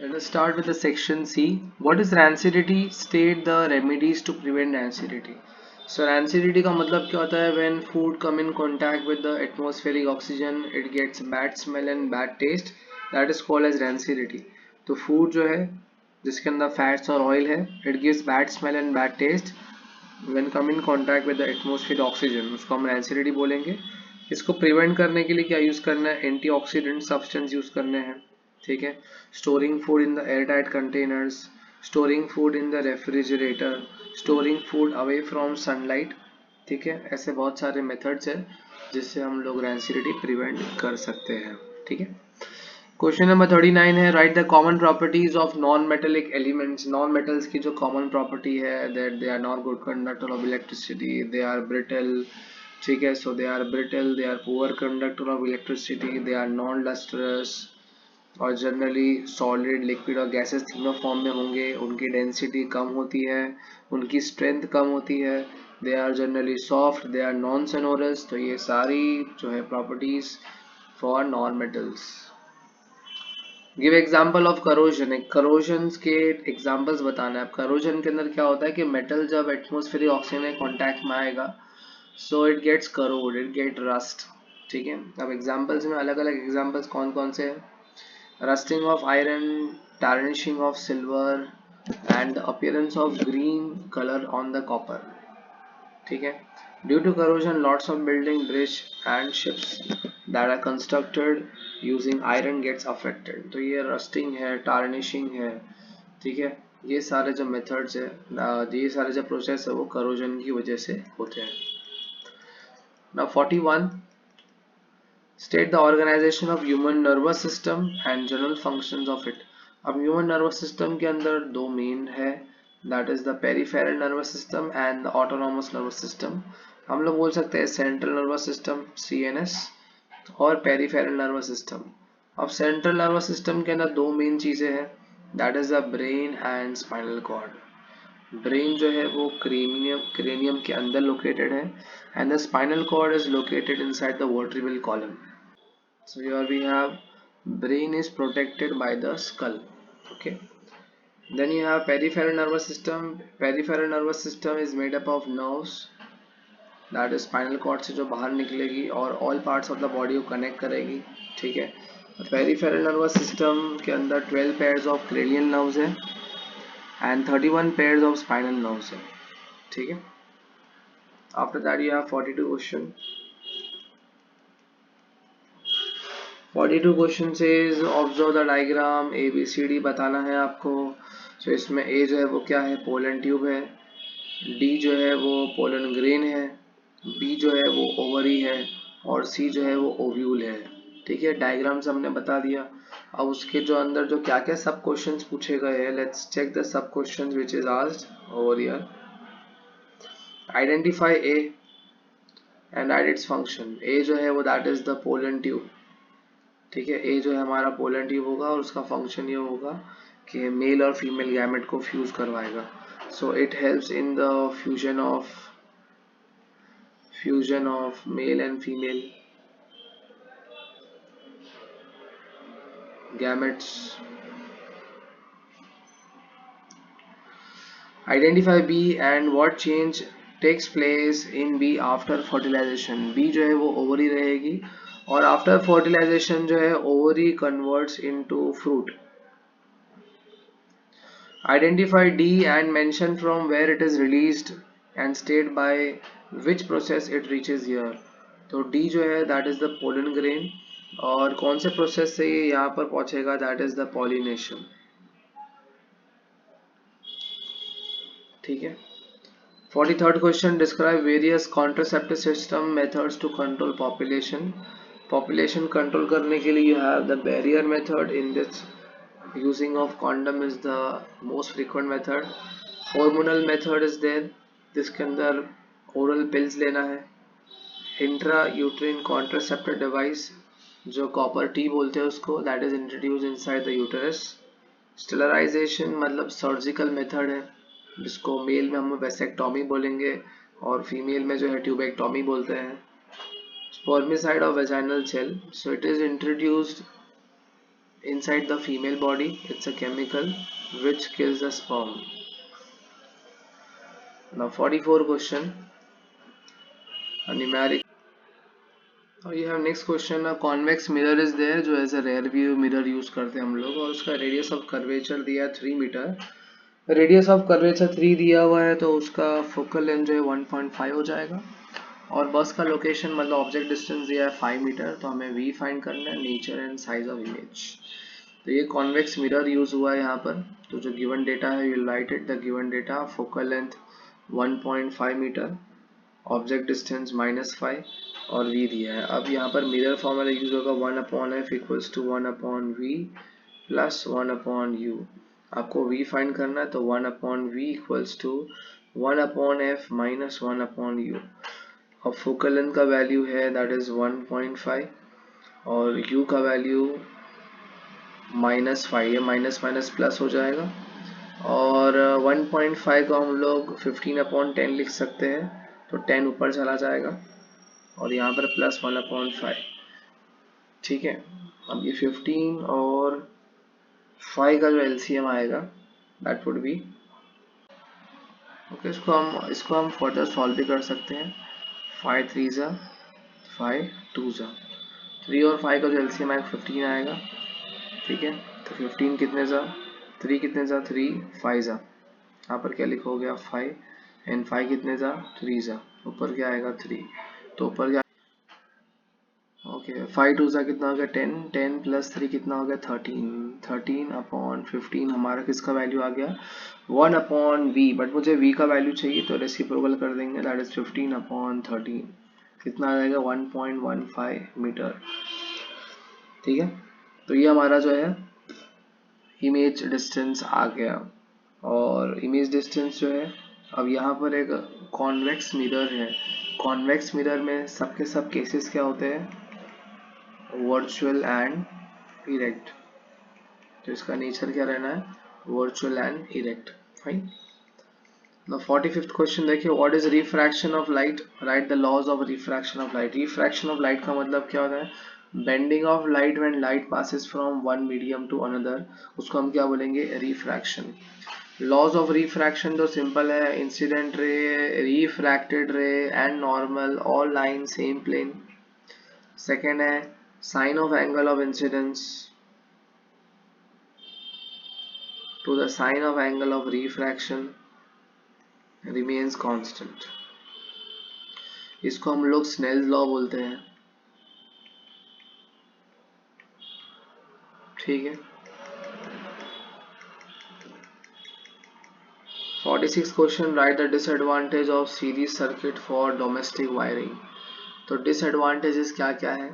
Let us start with the section C. What is rancidity? State the remedies to prevent rancidity. So rancidity का मतलब क्या होता है? When food come in contact with the atmospheric oxygen, it gets bad smell and bad taste. That is called as rancidity. तो food जो है जिसके अंदर fats और oil है, it gives bad smell and bad taste when come in contact with the atmospheric oxygen. उसको हम rancidity बोलेंगे. इसको प्रिवेंट करने के लिए क्या यूज करना है? एंटीऑक्सीडेंट सब्सटेंस यूज करने हैं. ठीक है. Storing food in the airtight containers, storing food in the refrigerator, storing food away from sunlight. ठीक है. ऐसे बहुत सारे मेथड्स हैं जिससे हम लोग रैंसिडिटी प्रिवेंट कर सकते हैं. ठीक है. क्वेश्चन नंबर 39 है, write the common properties of non metallic elements. Non metals की जो कॉमन प्रॉपर्टी है that they are not good conductor of electricity, they are brittle. ठीक है. So they are brittle, they are poor conductor of electricity, they are non lustrous और generally solid, liquid और gases तीनों form में होंगे. उनकी density कम होती है, उनकी स्ट्रेंथ कम होती है. They are generally soft, they are non sonorous. तो ये सारी जो है properties for non metals. Give example of corrosion. Corrosion के एग्जाम्पल्स बताना है. अब करोजन के अंदर क्या होता है कि मेटल जब एटमोस्फेरिक ऑक्सीजन के कॉन्टैक्ट में आएगा so it gets corrode, it get rust. ठीक है. अब एग्जाम्पल्स में अलग अलग एग्जाम्पल्स कौन कौन से हैं? Rusting of iron, tarnishing of silver and appearance of green colour on the copper. ठीक है. Due to corrosion lots of building, bridge and ships that are constructed using iron gets affected. तो ये rusting है, tarnishing है. ठीक है. ये सारे जो मेथड्स है, ये सारे जो प्रोसेस है वो करोजन की वजह से होते हैं. Now 41, state the organization of human nervous system and general functions of it. अब human nervous system के अंदर दो मेन है, that is the peripheral nervous system and the autonomous nervous system. हम लोग बोल सकते हैं central nervous system CNS और पेरिफेरल नर्वस सिस्टम. अब सेंट्रल नर्वस सिस्टम के अंदर दो मेन चीजें हैं, that is the brain and spinal cord. Brain जो है वो क्रेनियम के अंदर लोकेटेड है and the spinal cord is located inside the vertebral column. So here we have brain is protected by the skull. Okay. Then you have peripheral nervous system. Peripheral nervous system is made up of nerves, that is spinal cord से जो बाहर निकलेगी और all parts of the body को connect करेगी. ठीक है. Peripheral nervous system के अंदर 12 पेयर्स ऑफ क्रेनियल नर्व्स है and 31 pairs of spinal nerves है. ठीक है. After that you have 42 question. 42 question से ऑब्जर्व द डायग्राम. ABCD बताना है आपको. सो इसमें A जो है वो क्या है? पोलन ट्यूब है. D जो है वो पोलन ग्रेन है. B जो है वो ओवरी है और C जो है वो ओव्यूल है. ठीक है. डायग्राम से हमने बता दिया. अब उसके जो अंदर जो क्या क्या सब क्वेश्चंस पूछे गए हैं, let's check the sub questions which is asked over here. Identify A and write its function. A जो है वो that is the pollen tube. ठीक है. A जो है हमारा पोलन ट्यूब होगा और उसका फंक्शन ये होगा कि मेल और फीमेल गैमेट को फ्यूज करवाएगा. So it helps in the fusion of male and female gametes. Identify B and what change takes place in B after fertilization. B जो है वो ओवरी रहेगी और आफ्टर फर्टिलाइजेशन जो है ovary converts into fruit. Identify D and mention from where it is released and state by which process it reaches here. तो D जो है that is the pollen grain और कौन से प्रोसेस से ये यहाँ पर पहुंचेगा, that is the pollination. ठीक है. 43rd question. Describe various contraceptive system methods to control population. Population control करने के लिए you have the barrier method. In this using of condom is the most frequent method. Hormonal method is there, जिसके अंदर oral pills लेना है. Intra uterine contraceptive device जो copper T बोलते हैं उसको, that is introduce inside the uterus. Sterilization मतलब surgical method है जिसको मेल में हम वेसेक्टॉमी बोलेंगे और फीमेल में जो है ट्यूबेक्टॉमी बोलते हैं. Spermicide of vaginal cell. So it is introduced inside the female body. It's a chemical which kills the sperm. Now 44 question, a numeric. Now you have next question, a convex mirror is there जो as a rear view mirror use करते हैं हम लोग, और उसका radius of curvature दिया 3 metre, radius of curvature 3 दिया हुआ है, तो उसका फोकल लेंथ जो है 1.5 हो जाएगा, और बस का लोकेशन मतलब ऑब्जेक्ट डिस्टेंस दिया है 5 मीटर, तो हमें v फाइंड करना है, nature and size of image. तो ये कॉन्वेक्स मिरर यूज हुआ है यहाँ पर। तो जो गिवन डेटा है you write it, the given data, focal length 1.5 metre, object distance -5 और v दिया है। अब यहाँ पर मिरर फॉर्मूला यूज होगा 1/f equals to 1/v plus 1/u। आपको v फाइंड करना है, तो 1/v equals to 1/f minus 1/u। अब फोकल लेंथ का वैल्यू है दैट इज 1.5 और u का वैल्यू -5, ये माइनस माइनस प्लस हो जाएगा, और 1.5 को हम लोग 15/10 लिख सकते हैं, तो 10 ऊपर चला जाएगा और यहाँ पर प्लस 1/5। ठीक है, अब ये 15 और 5 का जो एलसीएम आएगा दैट वुड बी ओके। इसको हम फर्दर सॉल्व भी कर सकते हैं। 5 3 जा 5 2 जा 3 और 5 का जो एलसीएम आएगा 15 आएगा। ठीक है, तो 15 कितने जा 3 कितने जा 3 5 जा, यहाँ पर क्या लिखोगे आप 5 एंड 5 कितने जा 3 जा, ऊपर क्या आएगा 3, तो ऊपर क्या ओके 5 2 जा कितना हो गया 10, 10 प्लस 3 कितना हो गया 13, 13/15 हमारा किसका वैल्यू आ गया 1/v, बट मुझे v का वैल्यू चाहिए तो रेसिप्रोकल कर देंगे, दैट इज 15/13, कितना आ जाएगा 1.15 मीटर। ठीक है, तो ये हमारा जो है इमेज डिस्टेंस आ गया। और इमेज डिस्टेंस जो है, अब यहाँ पर एक कॉन्वेक्स मिरर है, कॉन्वेक्स मिरर में सबके सब केसेस क्या होते हैं वर्चुअल एंड इरेक्ट, तो इसका नेचर क्या रहना है virtual and erect. Fine. Now 45th question देखिए, what is refraction of light, write the laws of refraction of light. Refraction of light का मतलब क्या होता है bending of light when light passes from one medium to another, उसको हम क्या बोलेंगे रिफ्रैक्शन। लॉज ऑफ रिफ्रैक्शन तो सिंपल है, incident ray, refracted ray and normal all line same plane. Second है sine of angle of incidence to the sine of angle of refraction remains constant, इसको हम लोग स्नेल्स लॉ बोलते हैं। ठीक है, 46 question, right the disadvantage of series circuit for domestic wiring. तो disadvantages क्या क्या है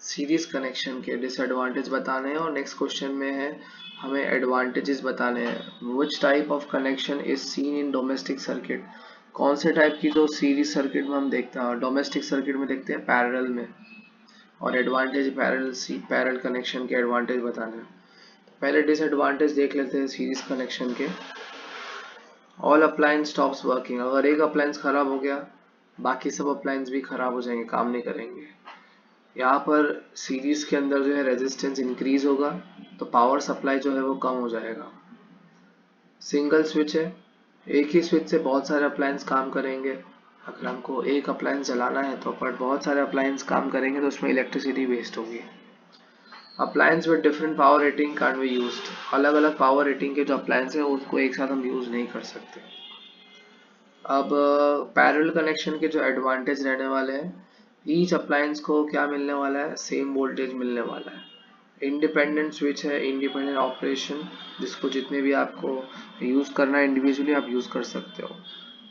सीरीज कनेक्शन के, डिसएडवांटेज बताने हैं, और नेक्स्ट क्वेश्चन में है हमें एडवांटेजेस बताने हैं। Which type of connection is seen in domestic circuit, कौन से टाइप की जो सीरीज सर्किट में हम देखते हैं डोमेस्टिक सर्किट में देखते हैं पैरेलल में, और एडवांटेज पैरेलल कनेक्शन के एडवांटेज बताने हैं। पहले डिसएडवांटेज देख लेते हैं सीरीज कनेक्शन के। ऑल अप्लायंस स्टॉप्स वर्किंग, अगर एक अप्लायंस खराब हो गया बाकी सब अप्लायंस भी खराब हो जाएंगे, काम नहीं करेंगे। यहाँ पर सीरीज के अंदर जो है रेजिस्टेंस इंक्रीज होगा तो पावर सप्लाई जो है वो कम हो जाएगा। सिंगल स्विच है, एक ही स्विच से बहुत सारे अप्लायंस काम करेंगे। अगर हमको एक अप्लायंस जलाना है तो पर बहुत सारे अप्लायंस काम करेंगे तो उसमें इलेक्ट्रिसिटी वेस्ट होगी। Appliance with different power rating can be used, अलग अलग पावर रेटिंग के जो अप्लायंस है उसको एक साथ हम यूज नहीं कर सकते। अब पैरेलल कनेक्शन के जो एडवांटेज रहने वाले हैं, ईच अप्लायंस को क्या मिलने वाला है सेम वोल्टेज मिलने वाला है। इंडिपेंडेंट स्विच है, इंडिपेंडेंट ऑपरेशन, जिसको जितने भी आपको यूज करना है इंडिविजुअली आप यूज कर सकते हो।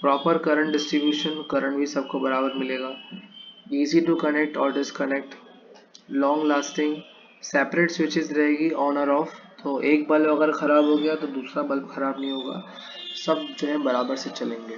प्रॉपर करंट डिस्ट्रीब्यूशन, करंट भी सबको बराबर मिलेगा। इजी टू कनेक्ट और disconnect, long lasting, separate switches रहेगी ऑन और ऑफ, तो एक बल्ब अगर खराब हो गया तो दूसरा बल्ब खराब नहीं होगा, सब जो है बराबर से चलेंगे।